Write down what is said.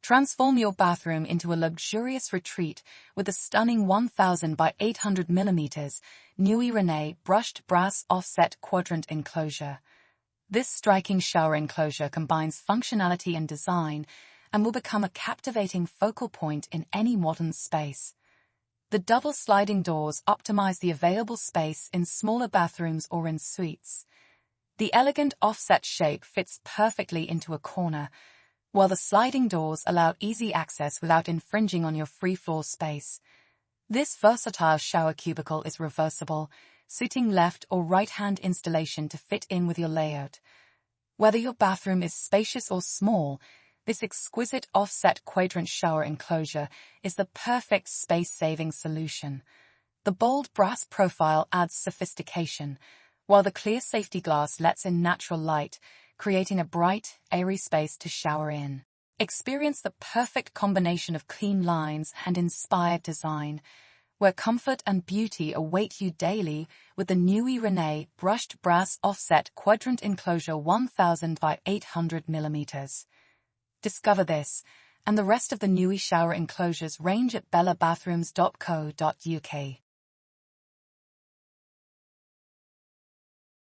Transform your bathroom into a luxurious retreat with a stunning 1000 by 800 mm Nuie Renay brushed brass offset quadrant enclosure. This striking shower enclosure combines functionality and design and will become a captivating focal point in any modern space. The double sliding doors optimize the available space in smaller bathrooms or in suites. The elegant offset shape fits perfectly into a corner, while the sliding doors allow easy access without infringing on your free floor space. This versatile shower cubicle is reversible, suiting left or right-hand installation to fit in with your layout. Whether your bathroom is spacious or small, this exquisite offset quadrant shower enclosure is the perfect space-saving solution. The bold brass profile adds sophistication, while the clear safety glass lets in natural light, creating a bright, airy space to shower in. Experience the perfect combination of clean lines and inspired design, where comfort and beauty await you daily with the Nuie Renay brushed brass offset quadrant enclosure 1000 by 800 mm. Discover this and the rest of the Nuie shower enclosures range at bellabathrooms.co.uk.